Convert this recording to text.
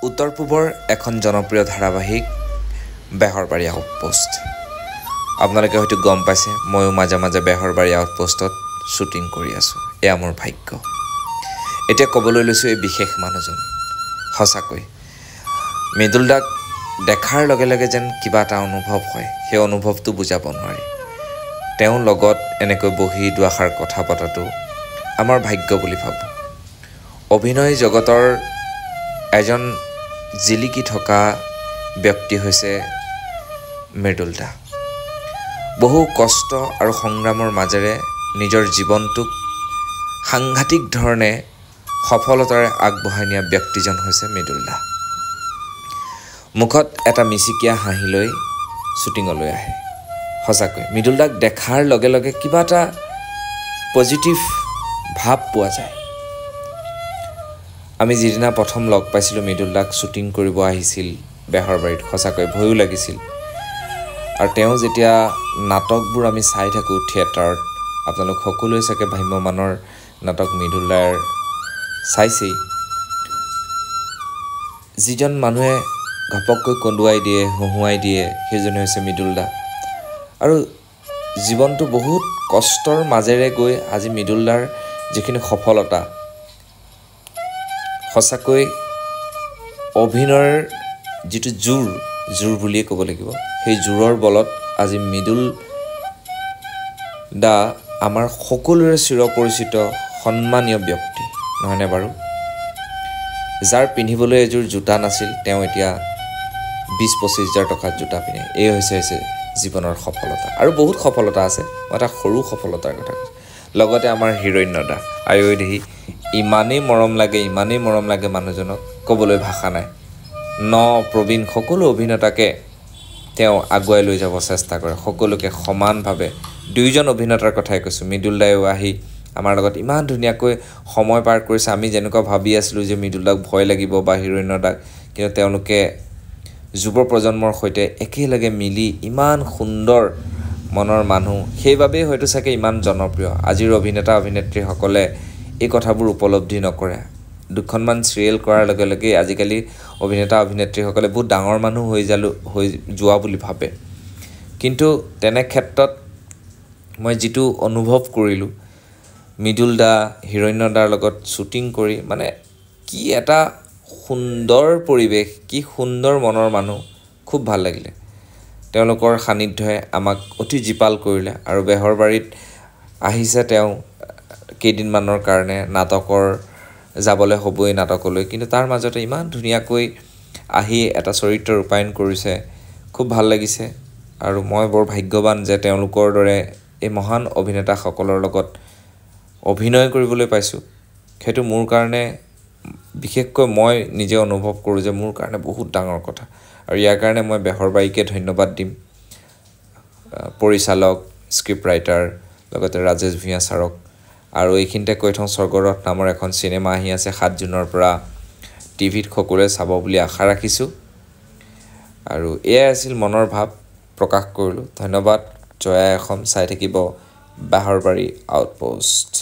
উত্তৰ পূবৰ এখন জনপ্ৰিয় ধাৰাবাহিক বেহৰবাৰী আউটপোষ্ট। আপোনালোকে হয়তো গম পাইছে, ময়ো মাজে মাজে বেহৰবাৰী আউটপোষ্টত শ্বুটিং কৰি আছোঁ। এয়া মোৰ ভাগ্য। এতিয়া ক'বলৈ লৈছোঁ এই বিশেষ মানুহজন। সঁচাকৈ মৃদুল দাক দেখাৰ লগে লগে যেন কিবা এটা অনুভৱ হয়, সেই অনুভৱটো বুজাব নোৱাৰি। তেওঁৰ লগত এনেকৈ বহি দুআষাৰ কথা পতাটো আমাৰ ভাগ্য বুলি ভাবোঁ। অভিনয় জগতৰ এজন জিলিকি থকা ব্যক্তি হৈছে মৃদুল দা। বহু কষ্ট আৰু সংগ্ৰামৰ মাজেৰে নিজৰ জীৱনটোক সাংঘাতিক ধৰণে সফলতাৰে আগবঢ়াই নিয়া ব্যক্তিজন হৈছে মৃদুল দা। মুখত এটা মিচিকীয়া হাঁহি লৈ শ্বুটিঙলৈ আহে। সঁচাকৈ মৃদুল দাক দেখাৰ লগে লগে কিবা এটা পজিটিভ ভাৱ পোৱা যায়। আমি যিদিনা প্ৰথম লগ পাইছিলোঁ মৃদুল দাক শ্বুটিং কৰিব আহিছিল বেহৰবাৰীত, সঁচাকৈ ভয়ো লাগিছিল। আৰু তেওঁ যেতিয়া নাটকবোৰ আমি চাই থাকোঁ থিয়েটাৰত, আপোনালোক সকলোৱে চাগে ভ্ৰাম্যমানৰ নাটক মৃদুল দাৰ চাইছেই। যিজন মানুহে ঘপককৈ কন্দুৱাই দিয়ে, হহুৱাই দিয়ে, সেইজনে হৈছে মৃদুল দা। আৰু জীৱনটো বহুত কষ্টৰ মাজেৰে গৈ আজি মৃদুল দাৰ যিখিনি সফলতা, সঁচাকৈ অভিনয়ৰ যিটো জোৰ বুলিয়ে ক'ব লাগিব, সেই জোৰৰ বলত আজি মৃদুল দা আমাৰ সকলোৰে চিৰপৰিচিত সন্মানীয় ব্যক্তি, নহয়নে বাৰু? যাৰ পিন্ধিবলৈ এযোৰ জোতা নাছিল, তেওঁ এতিয়া 20-25 হাজাৰ টকাত জোতা পিন্ধে। এই হৈছে জীৱনৰ সফলতা। আৰু বহুত সফলতা আছে, মই এটা সৰু সফলতাৰ কথা কৈছোঁ। লগতে আমাৰ হিৰণ্য দা, আয়ৈ ইমানেই মৰম লাগে মানুহজনক, ক'বলৈ ভাষা নাই। প্ৰবীণ সকলো অভিনেতাকে তেওঁ আগুৱাই লৈ যাব চেষ্টা কৰে, সকলোকে সমানভাৱে। দুয়োজন অভিনেতাৰ কথাই কৈছোঁ। মৃদুল দায়ো আহি আমাৰ লগত ইমান ধুনীয়াকৈ সময় পাৰ কৰিছে। আমি যেনেকুৱা ভাবি আছিলোঁ যে মৃদুল দাক ভয় লাগিব বা হিৰণ্য দাক, কিন্তু তেওঁলোকে যুৱ প্ৰজন্মৰ সৈতে একেলগে মিলি ইমান সুন্দৰ মনৰ মানুহ, সেইবাবেই হয়তো চাগে ইমান জনপ্ৰিয়। আজিৰ অভিনেতা অভিনেত্ৰীসকলে এই কথাবোৰ উপলব্ধি নকৰে। দুখনমান চিৰিয়েল কৰাৰ লগে লগে আজিকালি অভিনেতা অভিনেত্ৰীসকলে বহুত ডাঙৰ মানুহ হৈ যোৱা বুলি ভাবে। কিন্তু তেনে ক্ষেত্ৰত মই যিটো অনুভৱ কৰিলোঁ মৃদুল দা, হিৰণ্য দাৰ লগত শ্বুটিং কৰি, মানে কি এটা সুন্দৰ পৰিৱেশ, কি সুন্দৰ মনৰ মানুহ, খুব ভাল লাগিলে। তেওঁলোকৰ সান্নিধ্যই আমাক অতি জীপাল কৰিলে। আৰু বেহৰবাৰীত আহিছে তেওঁ কেইদিনমানৰ কাৰণে, যাবলৈ হ'বই নাটকলৈ, কিন্তু তাৰ মাজতে ইমান ধুনীয়াকৈ আহি এটা চৰিত্ৰ ৰূপায়ণ কৰিছে, খুব ভাল লাগিছে। আৰু মই বৰ ভাগ্যৱান যে তেওঁলোকৰ দৰে এই মহান অভিনেতাসকলৰ লগত অভিনয় কৰিবলৈ পাইছোঁ। সেইটো মোৰ কাৰণে, বিশেষকৈ মই নিজে অনুভৱ কৰোঁ যে মোৰ কাৰণে বহুত ডাঙৰ কথা। আৰু ইয়াৰ কাৰণে মই বেহৰবাৰীকে ধন্যবাদ দিম। পৰিচালক, স্ক্ৰিপ্ট ৰাইটাৰ, লগতে ৰাজেশ ভূঞা ছাৰক। আৰু এইখিনিতে কৈ থওঁ, স্বৰ্গৰথ নামৰ এখন চিনেমা আহি আছে 7 জুনৰ পৰা। টিভিত সকলোৱে চাব বুলি আশা ৰাখিছোঁ। আৰু এয়াই আছিল মনৰ ভাৱ, প্ৰকাশ কৰিলোঁ। ধন্যবাদ। জয় অসম। চাই থাকিব বেহৰবাৰী আউটপোষ্ট।